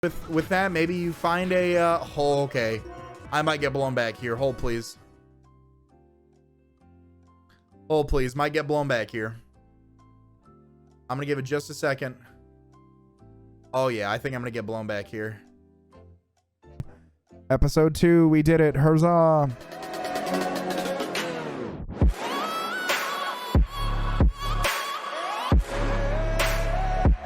with that, maybe you find a hole. Okay, I might get blown back here. Hold please. Hold please. Might get blown back here. I'm gonna give it just a second. Oh yeah, I think I'm gonna get blown back here. Episode 2, we did it. Huzzah!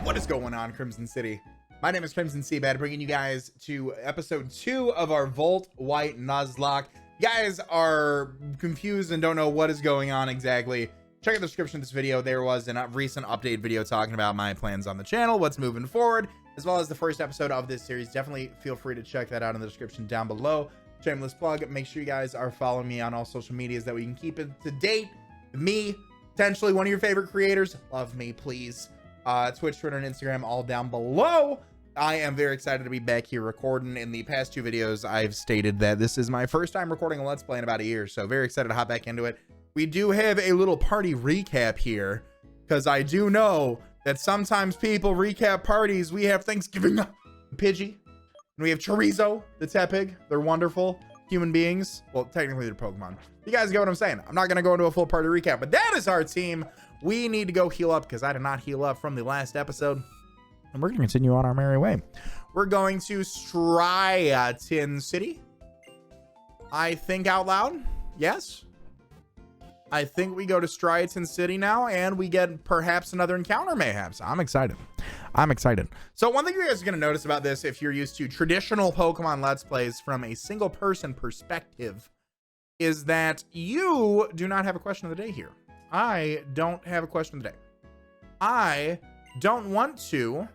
What is going on, Crimson City? My name is Crimson CBAD, bringing you guys to episode 2 of our Volt White Nuzlocke. You guys are confused and don't know what is going on exactly. Check out the description of this video. There was a recent update video talking about my plans on the channel, what's moving forward, as well as the first episode of this series. Definitely feel free to check that out in the description down below. Shameless plug. Make sure you guys are following me on all social medias that we can keep it to date with me, potentially one of your favorite creators. Love me, please. Twitch, Twitter, and Instagram all down below. I am very excited to be back here recording. In the past 2 videos, I've stated that this is my first time recording a Let's Play in about a year, so very excited to hop back into it. We do have a little party recap here, because I do know that sometimes people recap parties. We have Thanksgiving Pidgey, and we have Chorizo, the Tepig. They're wonderful human beings. Well, technically they're Pokemon. You guys get what I'm saying. I'm not going to go into a full party recap, but that is our team. We need to go heal up, because I did not heal up from the last episode. And we're going to continue on our merry way. We're going to Striaton City. I think out loud. Yes. I think we go to Striaton City now, and we get perhaps another encounter, mayhaps. I'm excited. I'm excited. So one thing you guys are going to notice about this, if you're used to traditional Pokemon Let's Plays from a single person perspective, is that you do not have a question of the day here. I don't have a question of the day. I don't want to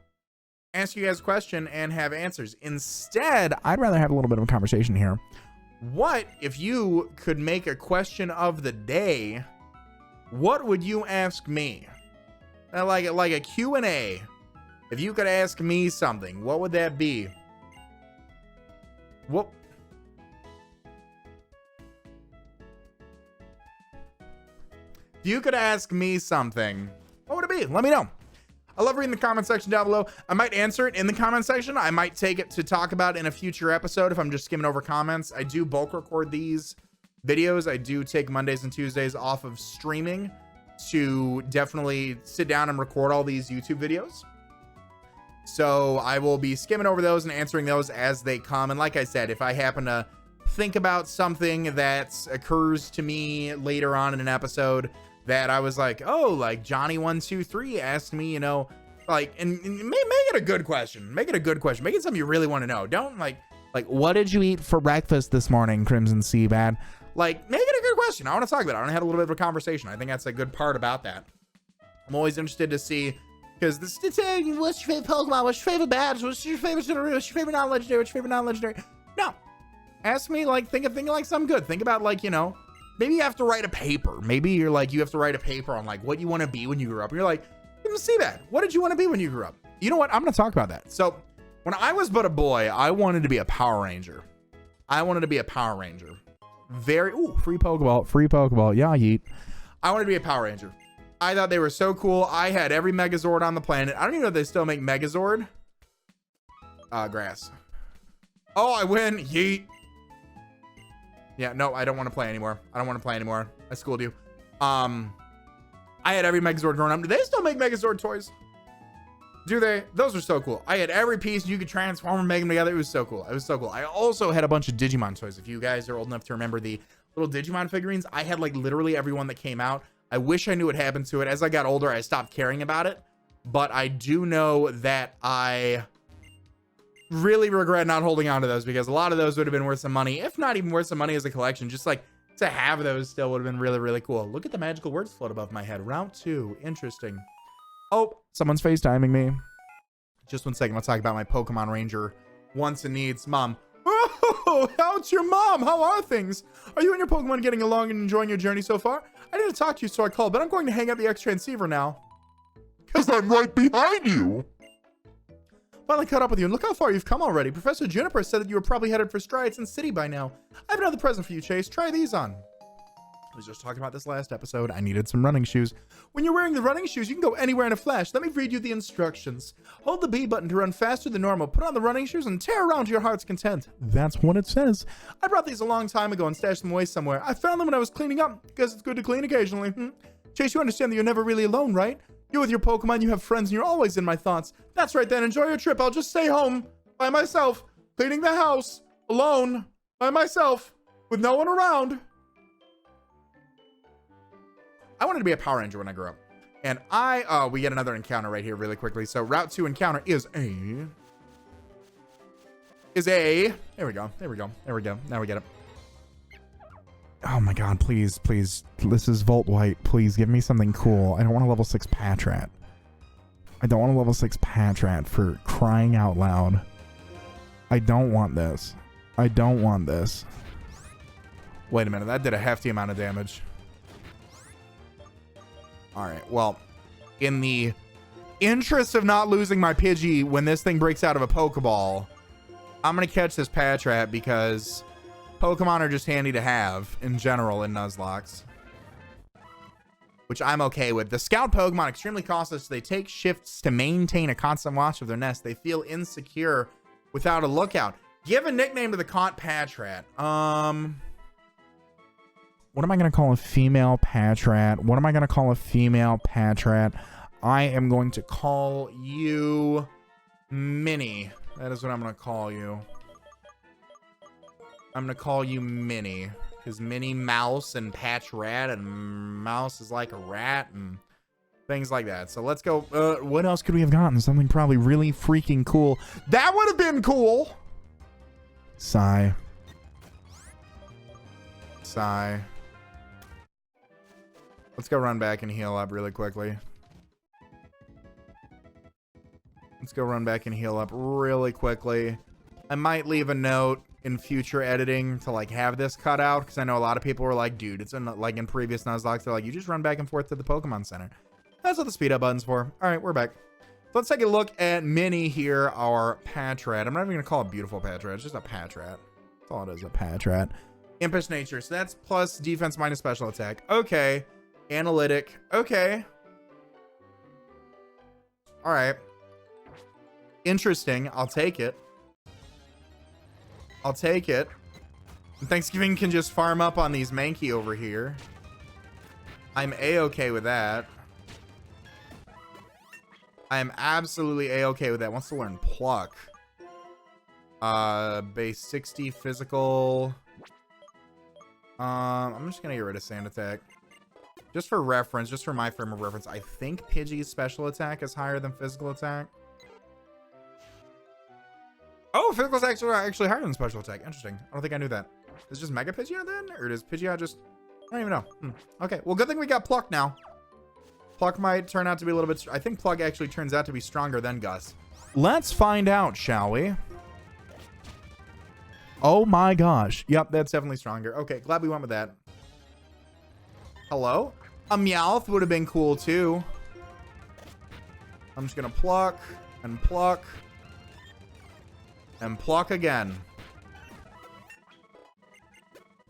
ask you guys a question and have answers. Instead, I'd rather have a little bit of a conversation here. What if you could make a question of the day? What would you ask me? Like a Q&A. If you could ask me something, what would that be? What? If you could ask me something, what would it be? Let me know. I love reading the comment section down below. I might answer it in the comment section. I might take it to talk about in a future episode if I'm just skimming over comments. I do bulk record these videos. I do take Mondays and Tuesdays off of streaming to definitely sit down and record all these YouTube videos. So I will be skimming over those and answering those as they come. And like I said, if I happen to think about something that occurs to me later on in an episode that I was like, oh, like Johnny123 asked me, you know, like, and make it a good question. Make it a good question. Make it something you really want to know. Don't like, what did you eat for breakfast this morning, Crimson CBAD? Like, make it a good question. I want to talk about it. I want to have a little bit of a conversation. I think that's a good part about that. I'm always interested to see, because this is what's your favorite Pokemon? What's your favorite badge? What's your favorite generation? What's your favorite non-legendary? What's your favorite non-legendary? No. Ask me, like, think of like something good. Think about, like, you know, maybe you have to write a paper. Maybe you're like, you have to write a paper on like what you want to be when you grew up. And you're like, see that. What did you want to be when you grew up? You know what? I'm going to talk about that. So when I was but a boy, I wanted to be a Power Ranger. I wanted to be a Power Ranger. Free Pokeball. Yeah, yeet. I wanted to be a Power Ranger. I thought they were so cool. I had every Megazord on the planet. I don't even know if they still make Megazord. Grass. Oh, I win. Yeet. Yeah, no, I don't want to play anymore. I schooled you. I had every Megazord growing up. Do they still make Megazord toys? Do they? Those are so cool. I had every piece. You could transform and make them together. It was so cool. I also had a bunch of Digimon toys. If you guys are old enough to remember the little Digimon figurines, I had like literally every one that came out. I wish I knew what happened to it. As I got older, I stopped caring about it. But I do know that I really regret not holding on to those, because a lot of those would have been worth some money, if not even worth some money as a collection. Just like to have those still would have been really, really cool. Look at the magical words float above my head. Route 2. Interesting. Oh, someone's FaceTiming me. Just one second. I'll talk about my Pokemon Ranger wants and needs. Mom. Oh, how's your mom? How are things? Are you and your Pokemon getting along and enjoying your journey so far? I didn't talk to you, so I called, but I'm going to hang up the X transceiver now. Because I'm right behind you. Finally caught up with you, and look how far you've come already. Professor Juniper said that you were probably headed for Striaton City by now. I have another present for you, Chase. Try these on. I was just talking about this last episode. I needed some running shoes. When you're wearing the running shoes, you can go anywhere in a flash. Let me read you the instructions. Hold the B button to run faster than normal. Put on the running shoes and tear around to your heart's content. That's what it says. I brought these a long time ago and stashed them away somewhere. I found them when I was cleaning up because it's good to clean occasionally. Chase, you understand that you're never really alone, right? You're with your Pokemon, you have friends, and you're always in my thoughts. That's right then. Enjoy your trip. I'll just stay home by myself, cleaning the house, alone, by myself, with no one around. I wanted to be a Power Ranger when I grew up. And we get another encounter right here really quickly. So Route 2 encounter is there we go. Now we get it. Oh my God, please. This is Volt White. Please give me something cool. I don't want a level 6 Patrat. For crying out loud. I don't want this. Wait a minute, that did a hefty amount of damage. Alright, well, in the interest of not losing my Pidgey when this thing breaks out of a Pokeball, I'm going to catch this Patrat because Pokemon are just handy to have in general in Nuzlocke, which I'm okay with. The Scout Pokemon extremely costless. They take shifts to maintain a constant watch of their nest. They feel insecure without a lookout. Give a nickname to the caught Patrat. What am I going to call a female Patrat? I am going to call you Minnie. That is what I'm going to call you. I'm going to call you Minnie. Because Minnie Mouse and Patrat, and Mouse is like a rat and things like that. So let's go. What else could we have gotten? Something probably really freaking cool. That would have been cool. Sigh. Let's go run back and heal up really quickly. I might leave a note in future editing to like have this cut out because I know a lot of people were like, dude, it's in, like in previous Nuzlocke, they're like, you just run back and forth to the Pokemon Center. That's what the speed up button's for. All right, we're back. So let's take a look at Minnie here, our Patrat. I'm not even gonna call it beautiful Patrat. It's just a Patrat. That's all it is, a Patrat. Impish nature. So that's plus defense minus special attack. Okay. Analytic. Okay. All right. Interesting. I'll take it. And Thanksgiving can just farm up on these Mankey over here. I'm A-okay with that. I am absolutely A-okay with that. Wants to learn Pluck. Base 60 physical. I'm just gonna get rid of Sand Attack. Just for reference, just for my frame of reference, I think Pidgey's special attack is higher than physical attack. Oh, physical attack is actually higher than special attack. Interesting. I don't think I knew that. Is it just Mega Pidgeot then? Or does Pidgeot just... I don't even know. Okay, well, good thing we got Pluck now. Pluck might turn out to be a little bit... I think Pluck actually turns out to be stronger than Gus. Let's find out, shall we? Oh my gosh. Yep, that's definitely stronger. Okay, glad we went with that. Hello? A Meowth would have been cool too. I'm just gonna pluck and pluck and pluck again.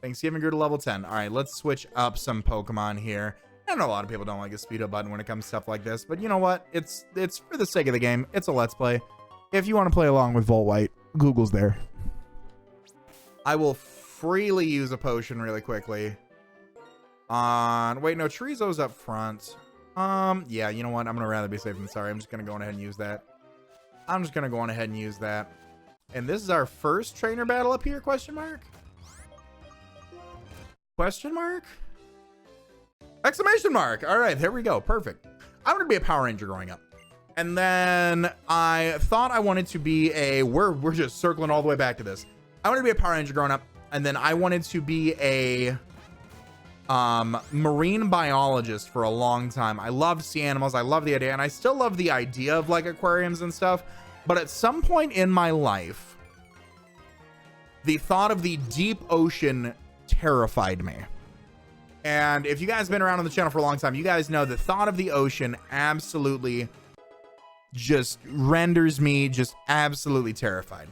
Thanksgiving grew to level 10. All right, let's switch up some Pokemon here. I know a lot of people don't like the speed up button when it comes to stuff like this, but you know what? It's for the sake of the game. It's a let's play. If you want to play along with Volt White, Google's there. I will freely use a potion really quickly. Wait, no, Chorizo's up front. Yeah, you know what? I'm gonna rather be safe than sorry. I'm just gonna go on ahead and use that. And this is our first trainer battle up here, question mark? Question mark? Exclamation mark. All right, there we go. Perfect. I wanted to be a Power Ranger growing up. And then I thought I wanted to be a, we're just circling all the way back to this. I wanted to be a Power Ranger growing up. And then I wanted to be a marine biologist for a long time. I loved sea animals. I love the idea. And I still love the idea of like aquariums and stuff. But at some point in my life, the thought of the deep ocean terrified me. And if you guys have been around on the channel for a long time, you guys know the thought of the ocean absolutely just renders me just absolutely terrified.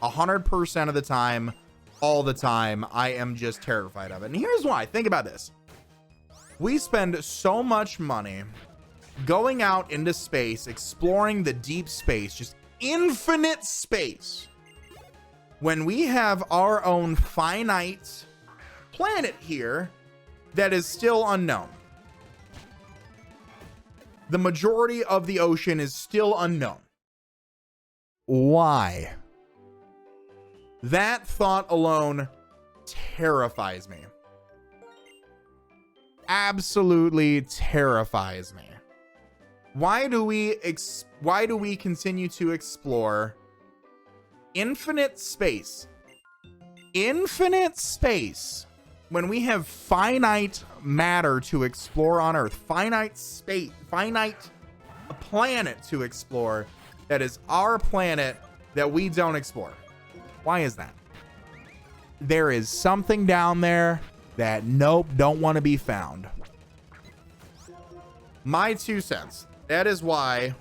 100% of the time, all the time, I am just terrified of it. And here's why. Think about this. We spend so much money going out into space, exploring the deep space, just infinite space, when we have our own finite planet here that is still unknown. The majority of the ocean is still unknown. Why? That thought alone terrifies me. Absolutely terrifies me. Why do we continue to explore infinite space? Infinite space when we have finite matter to explore on Earth, finite space, finite planet to explore that is our planet that we don't explore. Why is that? There is something down there that nope, don't want to be found. My 2 cents. That is why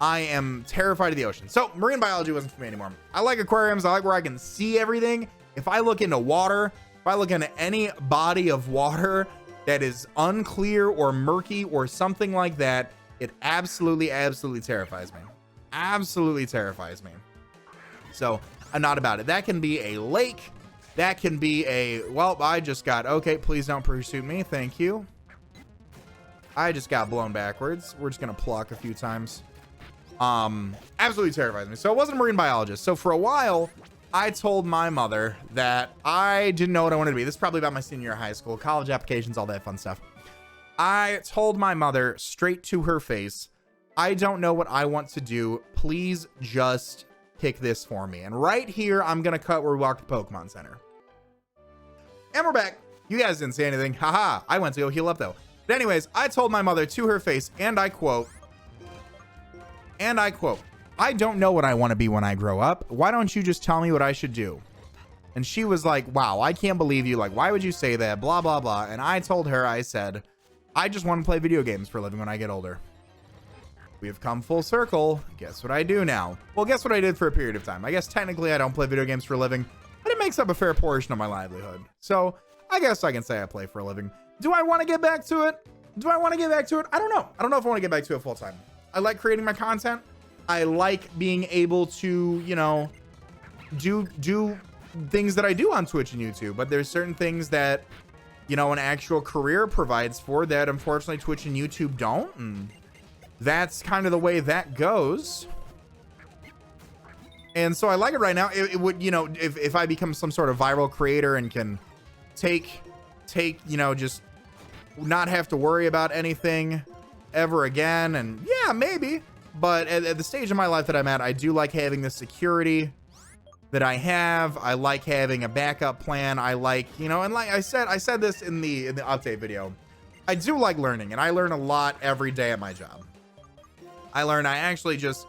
I am terrified of the ocean. So marine biology wasn't for me anymore. I like aquariums. I like where I can see everything. If I look into water, if I look into any body of water that is unclear or murky or something like that, it absolutely terrifies me. Absolutely terrifies me. So I'm not about it. That can be a lake. That can be a, well, I just got, okay, please don't pursue me. Thank you. I just got blown backwards. We're just going to pluck a few times. Absolutely terrifies me. So I wasn't a marine biologist. So for a while, I told my mother that I didn't know what I wanted to be. This is probably about my senior year of high school, college applications, all that fun stuff. I told my mother straight to her face, I don't know what I want to do. Please just pick this for me. And right here, I'm going to cut where we walked to Pokemon Center. And we're back. You guys didn't say anything. Haha. I went to go heal up though. But anyways, I told my mother to her face, and I quote, I don't know what I want to be when I grow up. Why don't you just tell me what I should do? And she was like, wow, I can't believe you. Like, why would you say that? Blah, blah, blah. And I told her, I said, I just want to play video games for a living when I get older. We have come full circle. Guess what I do now? Well, guess what I did for a period of time? I guess technically I don't play video games for a living, but it makes up a fair portion of my livelihood. So I guess I can say I play for a living. Do I want to get back to it? I don't know. I don't know if I want to get back to it full time. I like creating my content. I like being able to, you know, do things that I do on Twitch and YouTube, but there's certain things that, you know, an actual career provides for that unfortunately Twitch and YouTube don't, and that's kind of the way that goes. And so I like it right now. It would, you know, if I become some sort of viral creator and can take, you know, just not have to worry about anything ever again, and yeah, maybe. But at the stage of my life that I'm at, I do like having the security that I have. I like having a backup plan. I like, you know, and like I said this in the update video, I do like learning, and I learn a lot every day at my job. I actually just,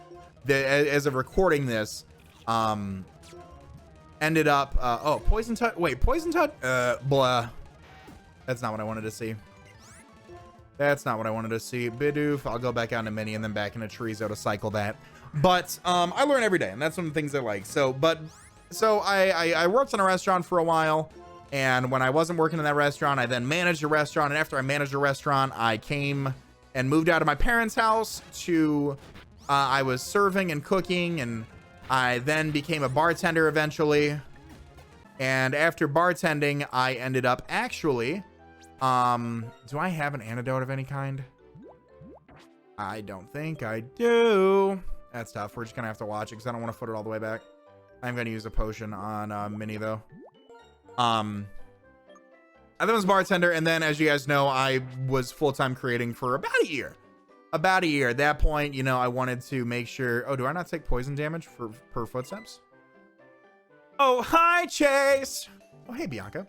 as of recording this, ended up, oh, poison touch. Wait, poison touch? Blah. That's not what I wanted to see. Bidoof. I'll go back out in a mini and then back into Chorizo to cycle that. But I learn every day, and that's one of the things I like. So I worked in a restaurant for a while, and when I wasn't working in that restaurant, I then managed a restaurant. And after I managed a restaurant, I came and moved out of my parents' house to I was serving and cooking, and I then became a bartender eventually. And after bartending, I ended up actually, do I have an antidote of any kind? I don't think I do. That's tough. We're just gonna have to watch it because I don't want to foot it all the way back. I'm gonna use a potion on Minnie though. I was bartender, and then as you guys know, I was full-time creating for about a year. At that point, you know, I wanted to make sure. Oh, do I not take poison damage per footsteps? Oh, hi, Chase. Oh, hey, Bianca.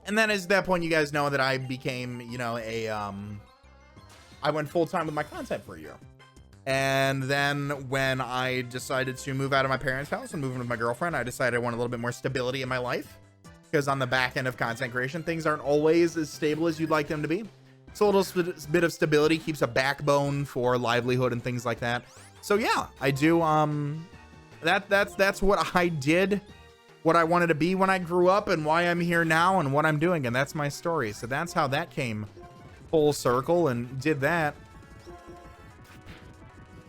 And then at that point, you guys know that I became, you know, I went full-time with my content for a year. And then when I decided to move out of my parents' house and move in with my girlfriend, I decided I wanted a little bit more stability in my life, because on the back end of content creation, things aren't always as stable as you'd like them to be. So a little bit of stability keeps a backbone for livelihood and things like that. So yeah, I do, that's what I did what I wanted to be when I grew up and why I'm here now and what I'm doing. And that's my story. So that's how that came full circle and did that.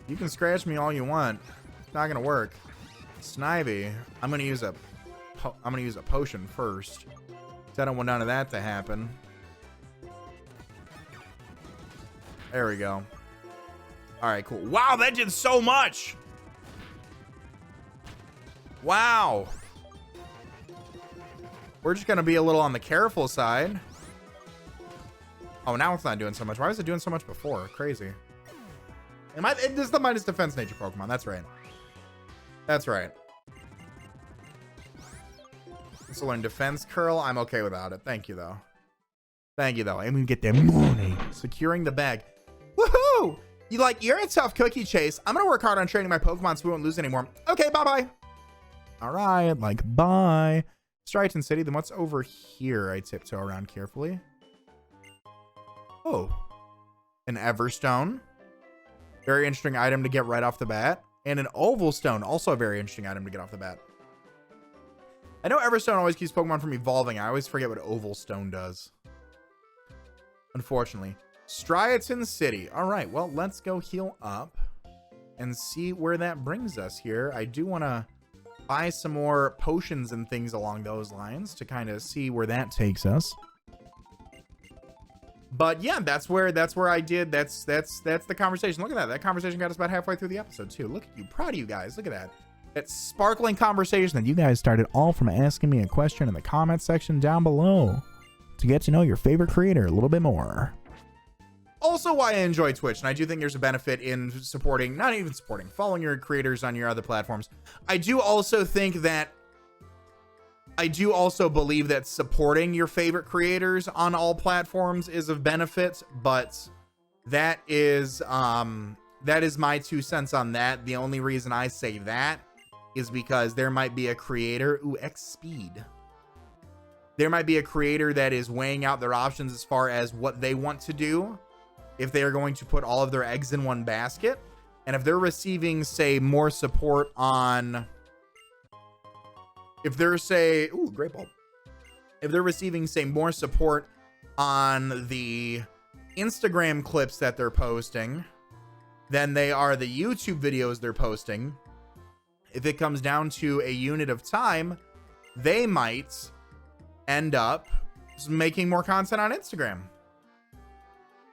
You can scratch me all you want. It's not gonna work. Snivy, I'm gonna use a potion first. I don't want none of that to happen. There we go. All right, cool. Wow, that did so much. Wow. We're just gonna be a little on the careful side. Oh, now it's not doing so much. Why was it doing so much before? Crazy. This is the minus defense nature Pokemon. That's right. That's right. So learn defense curl. I'm okay without it. Thank you though. Thank you though. And we get that money. Securing the bag. Woohoo! You're a tough cookie, Chase. I'm gonna work hard on training my Pokemon so we won't lose anymore. Okay, bye-bye. All right, bye. Striaton City. Then what's over here? I tiptoe around carefully. Oh, an Everstone. Very interesting item to get right off the bat. And an Oval Stone, also a very interesting item to get off the bat. I know Everstone always keeps Pokemon from evolving. I always forget what Oval Stone does. Unfortunately. Striaton City. All right, well, let's go heal up and see where that brings us here. I do want to buy some more potions and things along those lines to kind of see where that takes us. But yeah, that's where I did. That's the conversation. Look at that. That conversation got us about halfway through the episode too. Look at you. Proud of you guys. Look at that. That sparkling conversation that you guys started all from asking me a question in the comment section down below to get to know your favorite creator a little bit more. Also why I enjoy Twitch, and I do think there's a benefit in supporting, not even supporting, following your creators on your other platforms. I do also believe that supporting your favorite creators on all platforms is of benefit, but that is my 2 cents on that. The only reason I say that is because there might be a creator, X speed. There might be a creator that is weighing out their options as far as what they want to do, if they are going to put all of their eggs in one basket. And if they're receiving, say, more support on, if they're great ball. If they're receiving, say, more support on the Instagram clips that they're posting than they are the YouTube videos they're posting, if it comes down to a unit of time, they might end up making more content on Instagram.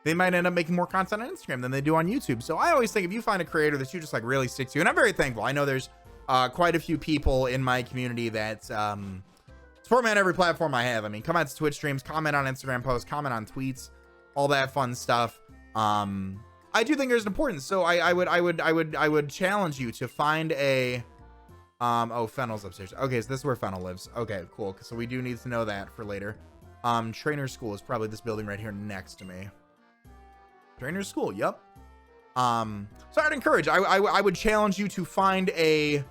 They might end up making more content on Instagram than they do on YouTube. So I always think if you find a creator that you just really stick to, and I'm very thankful. I know there's quite a few people in my community that support me on every platform I have. I mean, come out to Twitch streams, comment on Instagram posts, comment on tweets, all that fun stuff. I do think there's an importance. So I would challenge you to find a oh, Fennel's upstairs. Okay, so this is where Fennel lives. Okay, cool. So we do need to know that for later. Trainer School is probably this building right here next to me. Trainer School, yep. So I'd encourage, I would challenge you to find a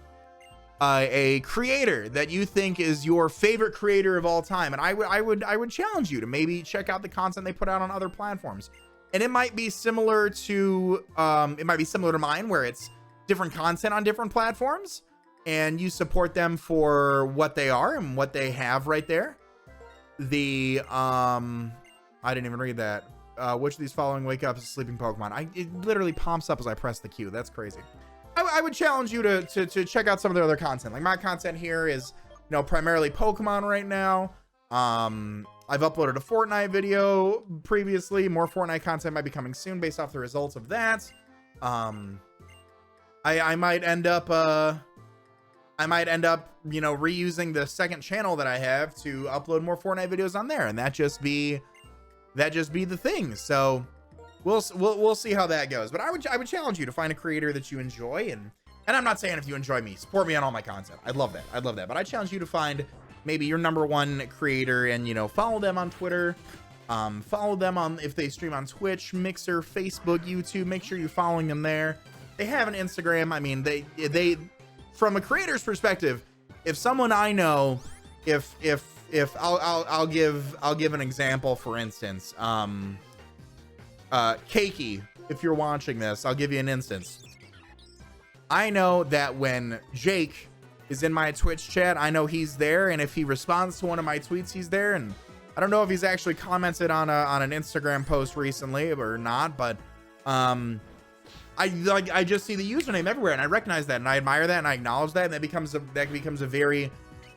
creator that you think is your favorite creator of all time, and I would challenge you to maybe check out the content they put out on other platforms. And it might be similar to mine, where it's different content on different platforms, and you support them for what they are and what they have right there. I didn't even read that. Which of these following wake up as a sleeping Pokemon? It literally pops up as I press the Q. That's crazy. I would challenge you to check out some of their other content. Like my content here is, primarily Pokemon right now. I've uploaded a Fortnite video previously. More Fortnite content might be coming soon based off the results of that. I might end up reusing the second channel that I have to upload more Fortnite videos on there, and that just be the thing. So we'll see how that goes. But I would challenge you to find a creator that you enjoy, and I'm not saying if you enjoy me, support me on all my content. I'd love that. But I challenge you to find maybe your #1 creator and follow them on Twitter, follow them on, if they stream on Twitch, Mixer, Facebook, YouTube. Make sure you're following them there. They have an Instagram. I mean, they from a creator's perspective, if someone I know, if I'll give an example, for instance, Keiki, if you're watching this, I'll give you an instance. I know that when Jake is in my Twitch chat, I know he's there. And if he responds to one of my tweets, he's there. And I don't know if he's actually commented on an Instagram post recently or not, but I just see the username everywhere and I recognize that and I admire that and I acknowledge that, and that becomes a very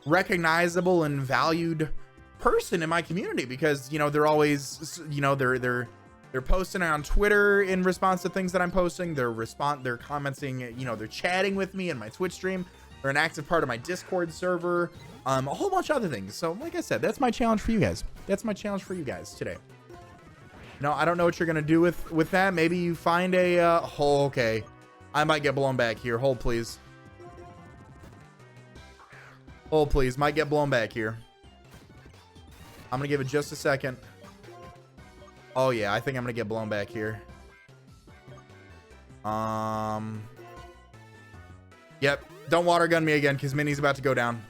recognizable and valued person in my community, because you know they're always, you know, they're posting on Twitter in response to things that I'm posting, they're commenting, you know, they're chatting with me in my Twitch stream, they're an active part of my Discord server, a whole bunch of other things. So like I said, that's my challenge for you guys. That's my challenge for you guys today. No, I don't know what you're gonna do with that. Maybe you find a oh, okay, I might get blown back here. Hold please. Hold please, might get blown back here. I'm gonna give it just a second. Oh yeah, I think I'm gonna get blown back here. Yep, don't water gun me again because Minnie's about to go down.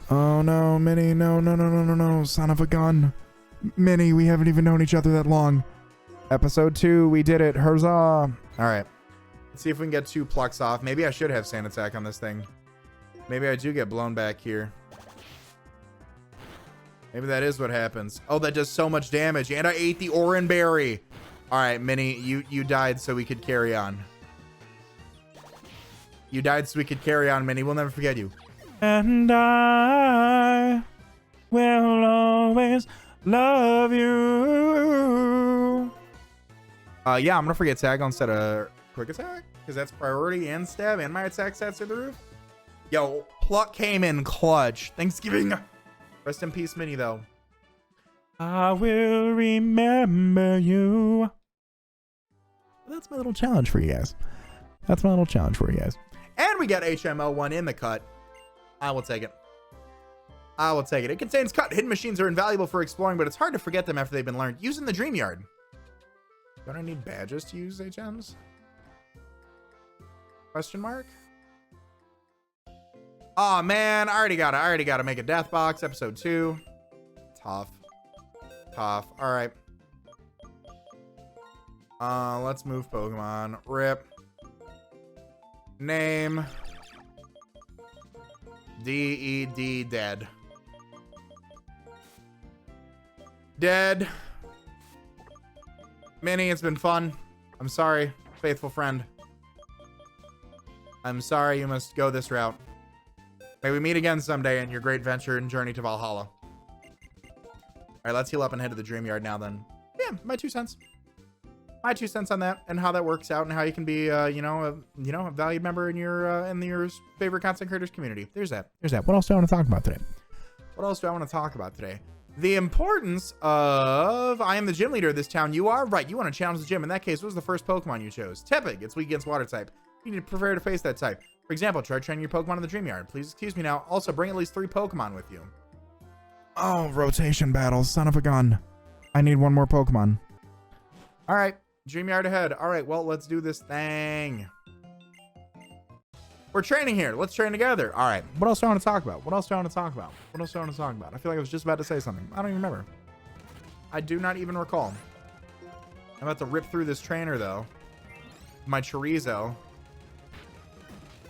Oh no, Minnie, no, son of a gun. Minnie, we haven't even known each other that long. Episode 2, we did it. Huzzah. All right. Let's see if we can get 2 plucks off. Maybe I should have sand attack on this thing. Maybe I do get blown back here. Maybe that is what happens. Oh, that does so much damage. And I ate the Oran Berry. All right, Minnie, you died so we could carry on. You died so we could carry on, Minnie. We'll never forget you. And I will always love you. Yeah, I'm gonna forget tag instead of quick attack because that's priority and stab, and my attack stats through the roof. Yo, pluck came in clutch. Thanksgiving. Rest in peace, Minnie, though. I will remember you. That's my little challenge for you guys. That's my little challenge for you guys. And we got HMO1 in the cut. I will take it. I will take it. It contains cut. Hidden machines are invaluable for exploring, but it's hard to forget them after they've been learned. Use in the dream yard. Don't I need badges to use HMs? Question mark? Oh man, I already gotta make a death box. Episode 2. Tough. All right. Let's move Pokemon. Rip. Name. DED dead. Dead. Minnie, it's been fun. I'm sorry, faithful friend. I'm sorry you must go this route. May we meet again someday in your great venture and journey to Valhalla. All right, let's heal up and head to the dream yard now then. Yeah, my 2 cents. My 2 cents on that and how that works out and how you can be, a valued member in your favorite content creators community. There's that. What else do I want to talk about today? The importance of I am the gym leader of this town. You are right. You want to challenge the gym. In that case, what was the first Pokemon you chose? Tepig. It's weak against water type. You need to prepare to face that type. For example, try training your Pokemon in the dream yard. Please excuse me now. Also, bring at least 3 Pokemon with you. Oh, rotation battles, son of a gun. I need 1 more Pokemon. All right, dream yard ahead. All right, well, let's do this thing. We're training here. Let's train together. All right. What else do I want to talk about? I feel like I was just about to say something. I don't even remember. I do not even recall. I'm about to rip through this trainer, though. My chorizo.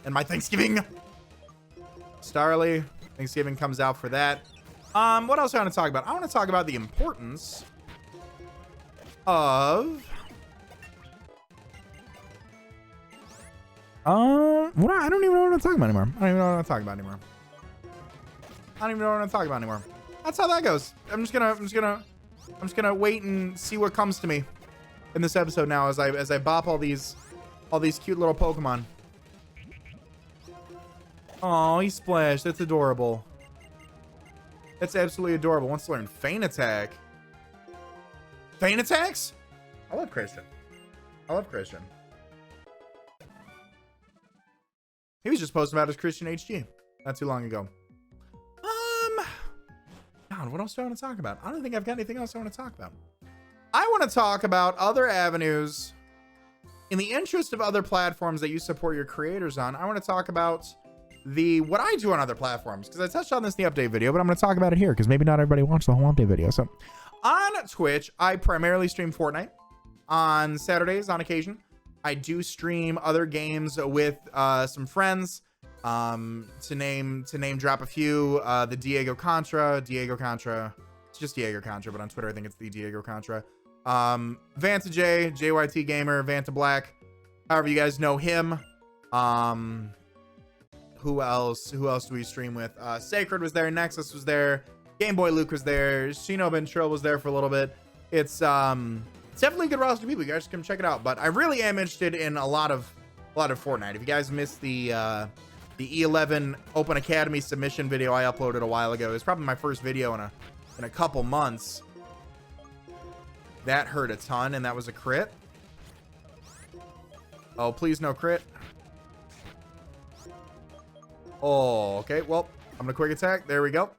And my Thanksgiving. Starly. Thanksgiving comes out for that. What else do I want to talk about? I want to talk about the importance of... I don't even know what I'm talking about anymore. That's how that goes. I'm just gonna wait and see what comes to me in this episode now as I bop all these cute little Pokemon. Oh, he splashed. That's adorable. That's absolutely adorable. Wants to learn Feint Attack. Feint Attacks? I love Christian. He was just posting about his Christian HG not too long ago. God, what else do I want to talk about? I don't think I've got anything else I want to talk about. I want to talk about other avenues in the interest of other platforms that you support your creators on. I want to talk about what I do on other platforms, because I touched on this in the update video, but I'm going to talk about it here because maybe not everybody watched the whole update video. So on Twitch, I primarily stream Fortnite on Saturdays on occasion. I do stream other games with some friends. To name drop a few, the Diego Contra. It's just Diego Contra, but on Twitter I think it's the Diego Contra. Vanta J, JYT Gamer, Vanta Black, however you guys know him. Who else do we stream with? Sacred was there, Nexus was there, Game Boy Luke was there, Shinobi Trill was there for a little bit. It's definitely a good roster of people. You guys come check it out. But I really am interested in a lot of Fortnite. If you guys missed the E11 Open Academy submission video I uploaded a while ago, it's probably my first video in a couple months. That hurt a ton, and that was a crit. Oh, please no crit. Oh, okay. Well, I'm gonna quick attack. There we go.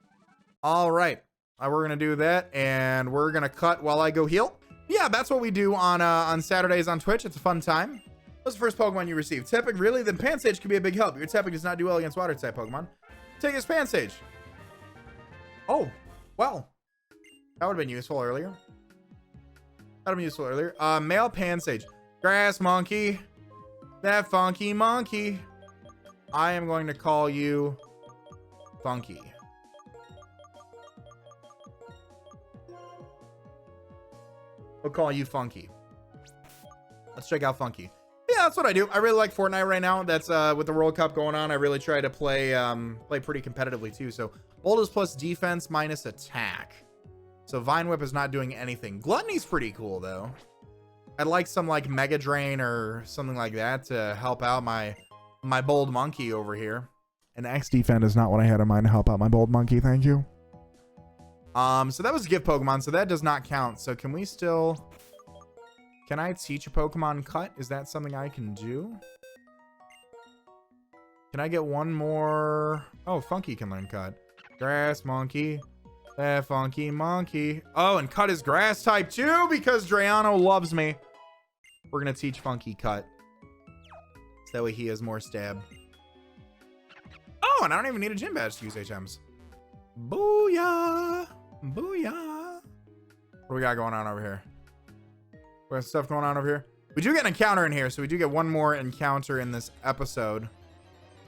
All right. We're gonna do that, and we're gonna cut while I go heal. Yeah, that's what we do on Saturdays on Twitch. It's a fun time. What's the first Pokemon you received? Tepig, really? Then Pansage could be a big help. Your Tepig does not do well against water type Pokemon. Take his Pansage. Oh, well. That would have been useful earlier. That would have been useful earlier. Male Pansage. Grass monkey. That funky monkey. I am going to call you Funky. We'll call you Funky. Let's check out Funky. Yeah, that's what I do. I really like Fortnite right now. That's with the World Cup going on. I really try to play pretty competitively too. So bold is plus defense minus attack. So Vine Whip is not doing anything. Gluttony's pretty cool though. I'd like some like Mega Drain or something like that to help out my bold monkey over here. An X defend is not what I had in mind to help out my bold monkey. Thank you. So that was gift Pokemon, so that does not count. So can we still... Can I teach a Pokemon cut? Is that something I can do? Can I get one more? Oh, Funky can learn cut. Grass monkey. That funky monkey. Oh, and cut is grass type too because Drayano loves me. We're going to teach Funky cut. So that way he has more stab. Oh, and I don't even need a gym badge to use HMs. Booyah. Booyah. What do we got going on over here? We have stuff going on over here. We do get an encounter in here, so we do get one more encounter in this episode.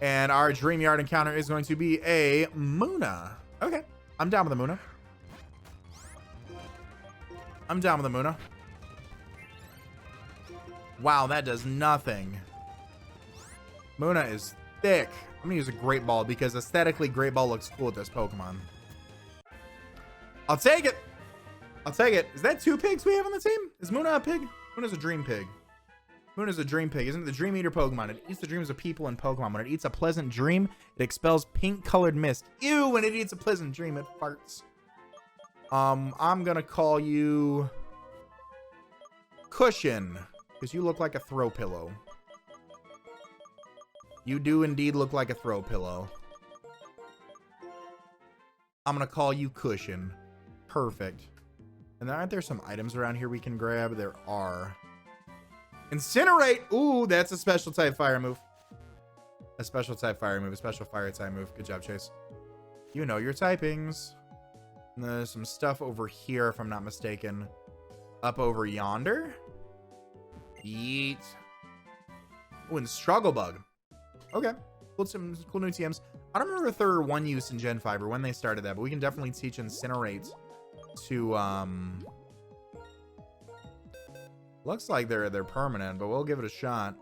And our Dream Yard encounter is going to be a Muna. Okay, I'm down with the Muna. I'm down with the Muna. Wow, that does nothing. Muna is thick. I'm gonna use a Great Ball because aesthetically Great Ball looks cool with this Pokemon. I'll take it. I'll take it. Is that two pigs we have on the team? Is Muna a pig? Muna's a dream pig. Muna's a dream pig. Isn't it the dream eater Pokemon? It eats the dreams of people and Pokemon. When it eats a pleasant dream, it expels pink colored mist. Ew, when it eats a pleasant dream, it farts. I'm gonna call you Cushion because you look like a throw pillow. You do indeed look like a throw pillow. I'm gonna call you Cushion. Perfect. And aren't there some items around here we can grab? There are. Incinerate. Ooh, that's a special type fire move. A special type fire move. A special fire type move. Good job, Chase. You know your typings. And there's some stuff over here, if I'm not mistaken. Up over yonder. Yeet. Oh, and Struggle Bug. Okay. Cool, some cool new TMs. I don't remember if there were one use in Gen 5 or when they started that, but we can definitely teach Incinerate to looks like they're permanent, but we'll give it a shot.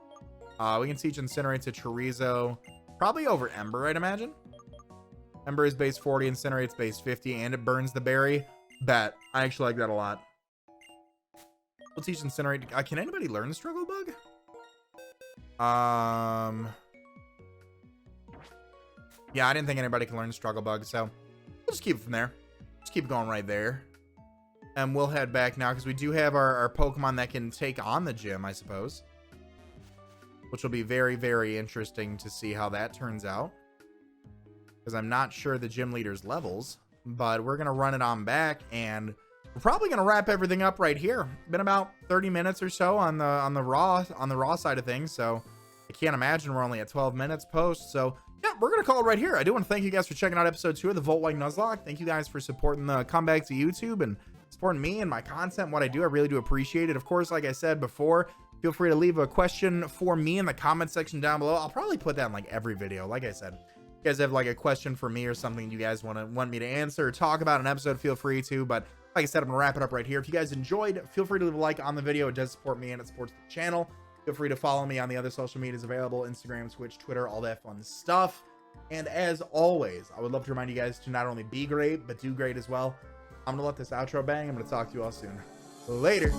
We can teach Incinerate to Chorizo, probably over Ember, I'd imagine. Ember is base 40, Incinerate's base 50, and it burns the berry. Bet. I actually like that a lot. We'll teach Incinerate. Can anybody learn the Struggle Bug? Yeah, I didn't think anybody can learn the Struggle Bug, so we'll just keep it from there. Just keep going right there. And we'll head back now because we do have our Pokemon that can take on the gym, I suppose. Which will be very, very interesting to see how that turns out. Because I'm not sure the gym leader's levels. But we're going to run it on back. And we're probably going to wrap everything up right here. Been about 30 minutes or so on the raw side of things. So I can't imagine we're only at 12 minutes post. So yeah, we're going to call it right here. I do want to thank you guys for checking out episode 2 of the Volt White Nuzlocke. Thank you guys for supporting the comeback to YouTube and supporting me and my content, what I do. I really do appreciate it. Of course, like I said before, feel free to leave a question for me in the comment section down below. I'll probably put that in like every video. Like I said, if you guys have like a question for me or something you guys want me to answer or talk about an episode, feel free to. But like I said, I'm gonna wrap it up right here. If you guys enjoyed, feel free to leave a like on the video. It does support me and it supports the channel. Feel free to follow me on the other social medias available: Instagram, Twitch, Twitter, all that fun stuff. And as always, I would love to remind you guys to not only be great, but do great as well. I'm gonna let this outro bang. I'm gonna talk to you all soon. Later.